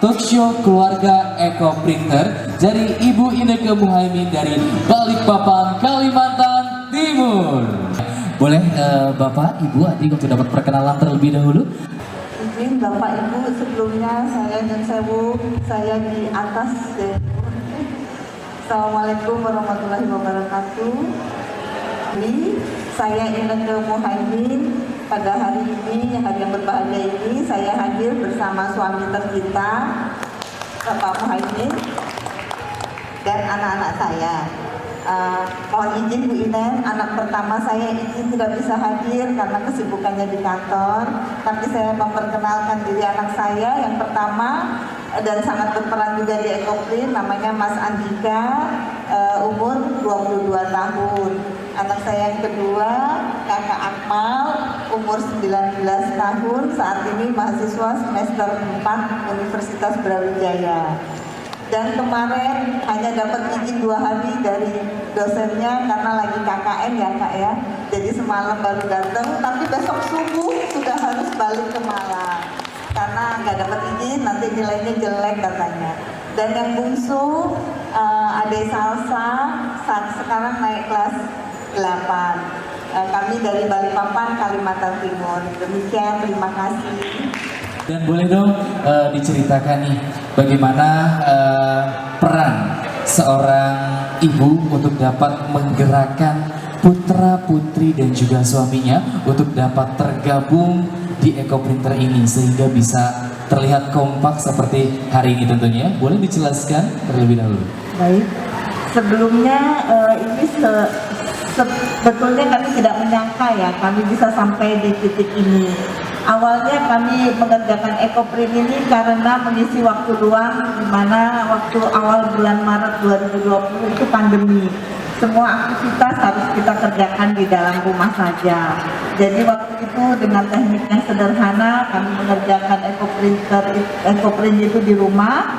talkshow keluarga Eko Printer dari Ibu Inneke Muhaimin dari Balikpapan, Kalimantan Timur. Boleh Bapak, Ibu, Adik untuk dapat perkenalan terlebih dahulu? Izin Bapak Ibu, sebelumnya saya Nyun Sewu, saya di atas. Assalamualaikum warahmatullahi wabarakatuh. Saya Inneke Muhaimin. Pada hari ini, hari yang berbahagia ini, saya hadir bersama suami tercinta, Bapak Muhaimin, dan anak-anak saya. Mohon izin Bu Inen, anak pertama saya izin tidak bisa hadir karena kesibukannya di kantor. Tapi saya memperkenalkan diri anak saya yang pertama dan sangat berperan juga di Ekoprint, namanya Mas Andika, umur 22 tahun. Anak saya yang kedua, Kakak Akmal, umur 19 tahun, saat ini mahasiswa semester 4 Universitas Brawijaya. Dan kemarin hanya dapat izin 2 hari dari dosennya karena lagi KKN ya Kak ya. Jadi semalam baru datang, tapi besok subuh sudah harus balik ke Malang. Karena nggak dapat izin, nanti nilainya jelek katanya. Dan yang bungsu, Ade Salsa, saat sekarang naik kelas 8. Kami dari Balikpapan, Kalimantan Timur. Demikian, terima kasih. Dan boleh dong diceritakan nih bagaimana peran seorang ibu untuk dapat menggerakkan putra-putri dan juga suaminya untuk dapat tergabung di Eko Printer ini sehingga bisa terlihat kompak seperti hari ini tentunya. Boleh dijelaskan terlebih dahulu? Baik, sebelumnya ini sebetulnya kami tidak menyangka ya kami bisa sampai di titik ini. Awalnya kami mengerjakan Ekoprint ini karena mengisi waktu luang, di mana waktu awal bulan Maret 2020 itu pandemi. Semua aktivitas harus kita kerjakan di dalam rumah saja. Jadi waktu itu dengan teknik yang sederhana kami mengerjakan Ekoprint itu di rumah.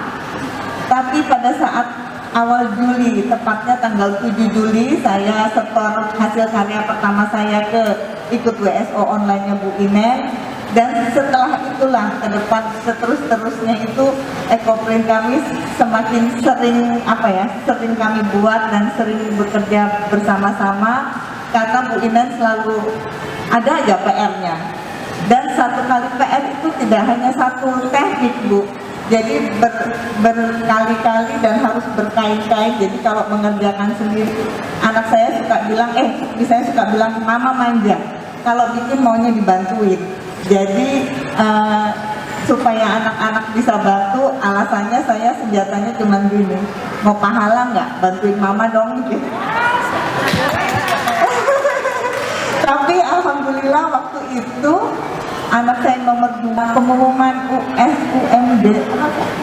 Tapi pada saat awal Juli, tepatnya tanggal 7 Juli, saya setor hasil karya pertama saya ke ikut WSO online-nya Bu Inen. Dan setelah itulah ke depan seterusnya itu Ekoprint kami semakin sering sering kami buat dan sering bekerja bersama-sama karena Bu Inen selalu ada aja PR-nya. Dan satu kali PR itu tidak hanya satu teknik Bu. Jadi berkali-kali dan harus berkait-kait. Jadi kalau mengerjakan sendiri, anak saya suka bilang, saya suka bilang mama manja. Kalau bikin maunya dibantuin. Jadi supaya anak-anak bisa bantu, alasannya saya senjatanya cuma gini, mau pahala nggak? Bantuin mama dong gitu. Tapi alhamdulillah waktu itu anak saya nomor 2 pengumuman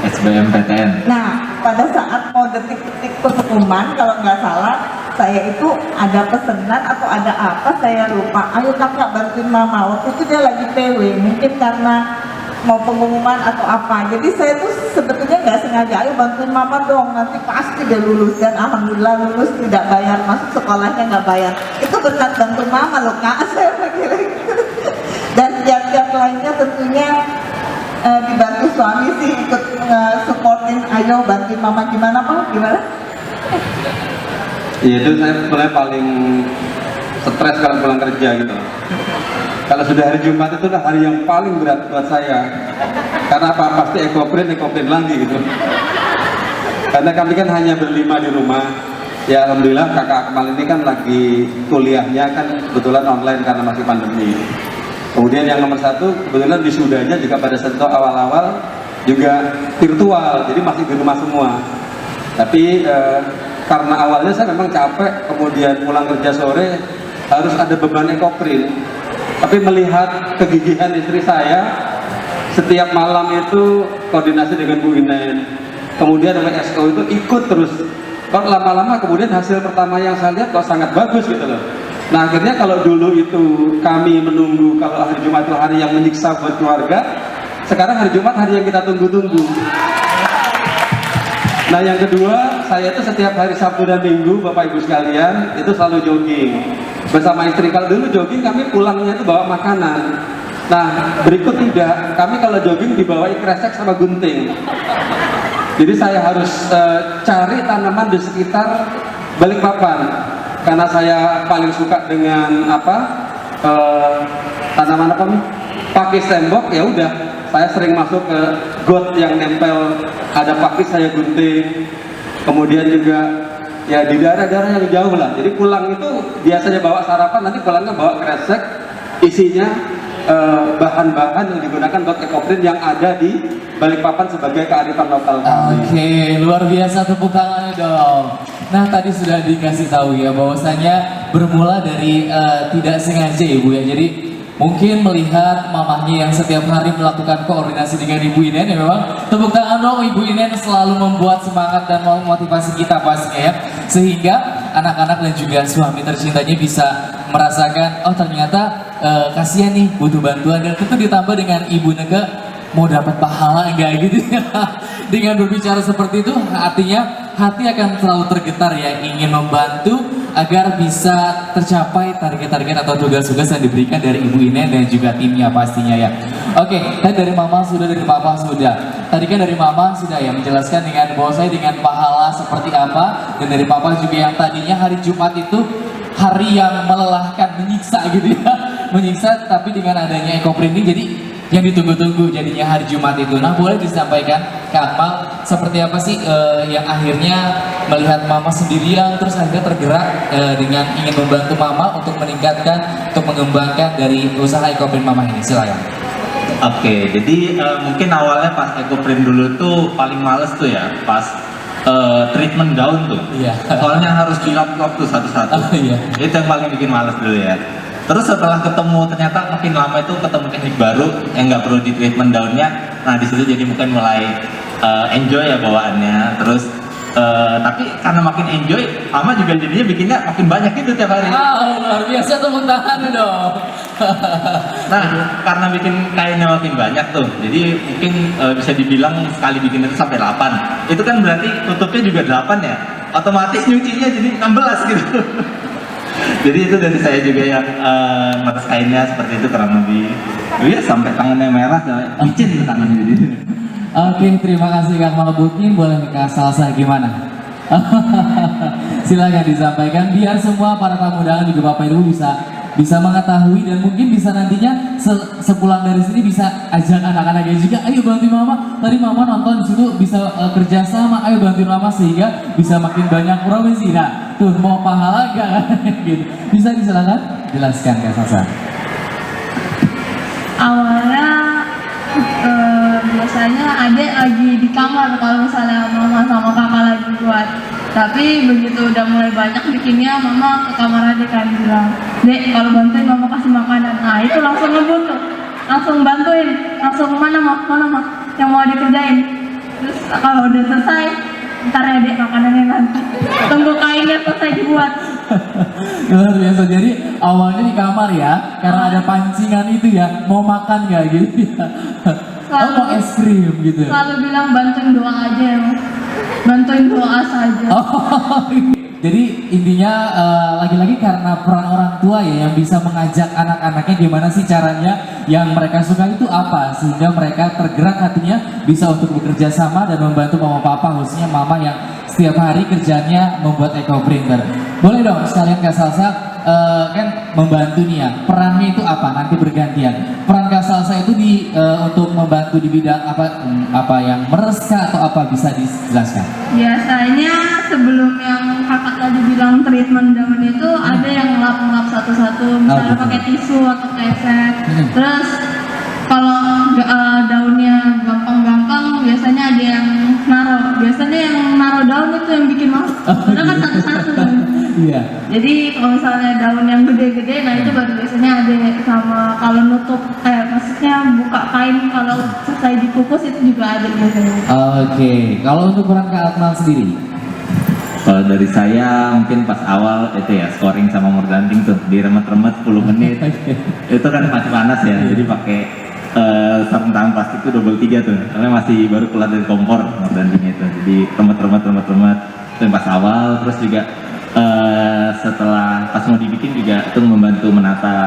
SBMPTN. Nah, pada saat mau detik-detik pengumuman, kalau nggak salah, saya itu ada pesanan atau ada apa, saya lupa. Ayo kakak bantuin mama. Waktu itu dia lagi PW, mungkin karena mau pengumuman atau apa. Jadi saya tuh sebetulnya nggak sengaja, ayo bantuin mama dong, nanti pasti dia lulus. Dan alhamdulillah lulus, tidak bayar, masuk sekolahnya nggak bayar. Itu berkat bantu mama loh kak, saya pikir. Dan kiat-kiat lainnya tentunya dibantu suami sih, ikut supportin, ayo bantuin mama gimana Pak? Gimana? Iya, itu saya sebenarnya paling stres kalau pulang kerja gitu. Kalau sudah hari Jumat itu adalah hari yang paling berat buat saya. Karena apa? Pasti Ekoprint lagi gitu. Karena kami kan hanya berlima di rumah. Ya alhamdulillah kakak Akmal ini kan lagi kuliahnya kan kebetulan online karena masih pandemi. Kemudian yang nomor 1 kebetulan wisudanya juga pada saat awal-awal juga virtual, jadi masih di rumah semua. Tapi karena awalnya saya memang capek, kemudian pulang kerja sore harus ada beban Ekoprint. Tapi melihat kegigihan istri saya, setiap malam itu koordinasi dengan Bu Inen, kemudian WSO itu ikut terus. Kok lama-lama kemudian hasil pertama yang saya lihat kok sangat bagus gitu loh. Nah akhirnya kalau dulu itu kami menunggu kalau hari Jumat itu hari yang menyiksa buat keluarga, sekarang hari Jumat hari yang kita tunggu-tunggu. Nah yang kedua, saya itu setiap hari Sabtu dan Minggu, Bapak Ibu sekalian, itu selalu jogging bersama istri. Kalau dulu jogging kami pulangnya itu bawa makanan. Nah, berikut tidak, kami kalau jogging dibawai kresek sama gunting. Jadi saya harus cari tanaman di sekitar Balikpapan, karena saya paling suka dengan tanaman apa nih? Pakis tembok. Ya udah, saya sering masuk ke got yang nempel ada pakis, saya gunting. Kemudian juga ya di daerah-daerah yang jauh lah. Jadi pulang itu biasanya bawa sarapan, nanti pulangnya bawa kresek, isinya bahan-bahan yang digunakan buat ekoprint yang ada di Balikpapan sebagai kearifan lokal kami. Oke, luar biasa, tepuk tangannya dong. Nah, tadi sudah dikasih tahu ya bahwasanya bermula dari tidak sengaja Ibu ya. Jadi mungkin melihat mamahnya yang setiap hari melakukan koordinasi dengan Ibu Inen, ya memang tepuk tangan dong, Ibu Inen selalu membuat semangat dan memotivasi kita pastinya ya, sehingga anak-anak dan juga suami tercintanya bisa merasakan, oh ternyata kasihan nih butuh bantuan, dan tentu ditambah dengan Ibu Nega mau dapat pahala enggak gitu ya. Dengan berbicara seperti itu artinya hati akan selalu tergetar ya, ingin membantu agar bisa tercapai target-target atau tugas-tugas yang diberikan dari Ibu Inen dan juga timnya pastinya ya. Oke, dan dari Mama sudah, dari Papa sudah. Tadi kan dari Mama sudah ya menjelaskan dengan bahwasanya dengan pahala seperti apa, dan dari Papa juga yang tadinya hari Jumat itu hari yang melelahkan, menyiksa gitu ya, menyiksa, tapi dengan adanya ekoprint ini jadi yang ditunggu-tunggu jadinya hari Jumat itu. Nah, boleh disampaikan Kak Akmal seperti apa sih yang akhirnya melihat Mama sendirian terus akhirnya tergerak dengan ingin membantu Mama untuk meningkatkan, untuk mengembangkan dari usaha ekoprint Mama ini. Silakan. Oke, jadi mungkin awalnya pas ekoprint dulu tuh paling males tuh ya pas treatment daun tuh. Iya. Soalnya harus dilap-lap tuh satu-satu. Oh, iya. Itu yang paling bikin males dulu ya. Terus setelah ketemu, ternyata makin lama itu ketemu teknik baru yang nggak perlu di treatment daunnya. Nah, di situ jadi mungkin mulai enjoy ya bawaannya. Terus tapi karena makin enjoy, Mama juga jadinya bikinnya makin banyak gitu tiap hari. Wow, luar biasa, tepuk tangan dong. Nah, karena bikin kainnya makin banyak tuh, jadi mungkin bisa dibilang sekali bikin itu sampai 8. Itu kan berarti tutupnya juga 8 ya. Otomatis nyucinya jadi 16 gitu. Jadi itu dari saya juga yang meres kainnya seperti itu kurang lebih. Iya, sampai tangannya merah, licin tangannya jadi. Oke, terima kasih Kak Akmal. Mungkin boleh Kak Salsa gimana? Silakan disampaikan biar semua para tamu undangan juga Bapak Ibu bisa mengetahui, dan mungkin bisa nantinya sepulang dari sini bisa ajak anak-anaknya juga, ayo bantu Mama. Tadi Mama nonton di situ bisa kerja sama, ayo bantu Mama sehingga bisa makin banyak profesi. Nah, tuh mau pahala gak? Gitu. Bisa disilakan jelaskan Kak Salsa. Awalnya biasanya adek lagi di kamar kalau misalnya Mama sama kakak lagi buat, tapi begitu udah mulai banyak bikinnya, Mama ke kamar adek kan bilang, Dek kalau bantuin Mama kasih makanan. Nah itu langsung ngebut tuh, langsung bantuin, langsung mana mah yang mau dikerjain. Terus kalau udah selesai, ntar ya Dek makanannya nanti, tunggu kainnya selesai dibuat. Luar biasa. Jadi awalnya di kamar ya, karena ada pancingan itu ya, mau makan nggak gitu ya. Oh, mau es krim gitu. Selalu bilang bantuin doa aja ya, bantuin doa saja. Oh, jadi intinya lagi-lagi karena peran orang tua ya yang bisa mengajak anak-anaknya gimana sih caranya yang mereka suka itu apa, sehingga mereka tergerak hatinya bisa untuk bekerja sama dan membantu Mama Papa, khususnya Mama yang setiap hari kerjanya membuat eco-printer. Boleh dong sekalian Kak Salsa kan membantu nih ya, perannya itu apa, nanti bergantian. Peran Kak Salsa itu untuk membantu di bidang apa yang meres atau apa, bisa dijelaskan? Biasanya sebelum yang kakak tadi bilang treatment daun itu ada yang ngelap-ngelap satu-satu, misalnya betul. pakai tisu atau keset. Terus kalau daunnya gampang-gampang biasanya ada yang naruh. Biasanya yang naruh daun itu yang bikin mahal. Karena kan satu-satu. Iya. Jadi kalau misalnya daun yang gede-gede, nah itu baru biasanya ada. Sama kalau nutup, maksudnya buka kain kalau selesai dikukus itu juga ada biasanya. Oke, kalau untuk peran Kak Akmal sendiri? Kalau dari saya mungkin pas awal itu ya scoring sama mordanting tuh diremet-remet 10 menit. Itu kan masih panas ya, jadi pakai sarung tangan plastik itu double 3 tuh, karena masih baru keluar dari kompor mordantingnya itu. Jadi remet-remet itu yang pas awal. Terus juga setelah pas mau dibikin juga itu membantu menata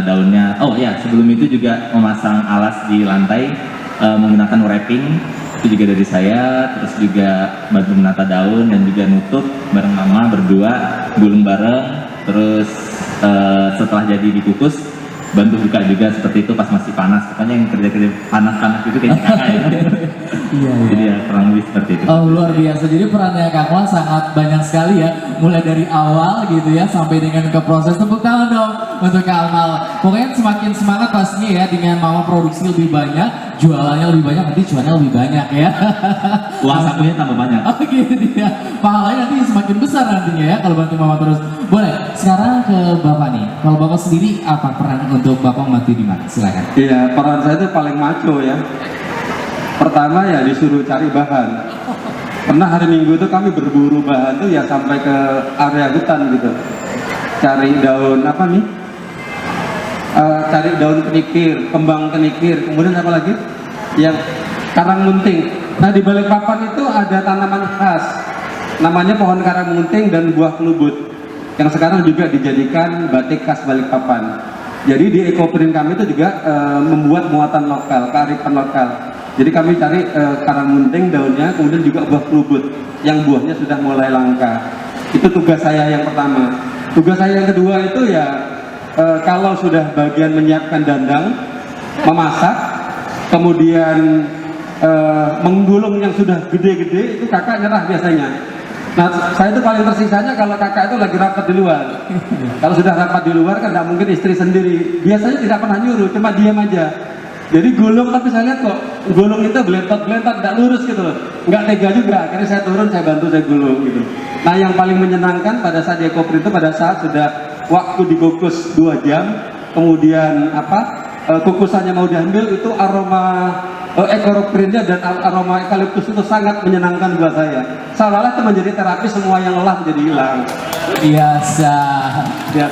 daunnya. Oh ya, sebelum itu juga memasang alas di lantai menggunakan wrapping, itu juga dari saya. Terus juga bantu menata daun dan juga nutup bareng mama berdua, gulung bareng. Terus setelah jadi dikukus, bantu buka juga seperti itu pas masih panas. Pokoknya yang kerja-kerja panas-panas itu kayaknya kakak ya. Iya, Jadi ya kurang lebih seperti itu. Oh, luar biasa. Jadi perannya Kang Wal sangat banyak sekali ya, mulai dari awal gitu ya sampai dengan ke proses. Tepuk tangan dong untuk Kang Wal. Pokoknya semakin semangat pastinya ya, dengan mama produksi lebih banyak, jualannya lebih banyak, nanti cuannya lebih banyak ya. Uang sakunya tambah banyak. Oh gitu ya, pahalanya nanti semakin besar nantinya ya kalau bantu mama terus. Boleh, sekarang ke Bapak nih. Kalau Bapak sendiri apa peran untuk Bapak membantu di mana? Silakan. Iya, peran saya itu paling maco ya. Pertama ya disuruh cari bahan. Pernah hari Minggu itu kami berburu bahan tuh ya sampai ke area hutan gitu. Cari daun apa nih? Cari daun kenikir, kembang kenikir, kemudian apa lagi? Yang karang munting. Nah di Balikpapan itu ada tanaman khas, namanya pohon karang munting dan buah kelubut, yang sekarang juga dijadikan batik khas Balikpapan. Jadi di ekoprint kami itu juga membuat muatan lokal, kearifan lokal. Jadi kami cari karang munting daunnya, kemudian juga buah kelubut yang buahnya sudah mulai langka. Itu tugas saya yang pertama. Tugas saya yang kedua itu ya kalau sudah bagian menyiapkan dandang, memasak, kemudian menggulung yang sudah gede-gede, itu kakak nyerah biasanya. Nah, saya itu paling tersiksanya kalau kakak itu lagi rapat di luar. Kalau sudah rapat di luar kan tidak mungkin istri sendiri. Biasanya tidak pernah nyuruh, cuma diam aja. Jadi gulung, tapi saya lihat kok gulung itu belentot-belentot, tidak lurus gitu loh. Nggak tega juga, akhirnya saya turun, saya bantu, saya gulung gitu. Nah, yang paling menyenangkan pada saat di ekoprint itu pada saat sudah waktu dikukus 2 jam, kemudian kukusannya mau diambil, itu aroma ekoprintnya dan aroma eukaliptus itu sangat menyenangkan buat saya. Seolah-olah itu menjadi terapi, semua yang lelah menjadi hilang. Biasa. Ya.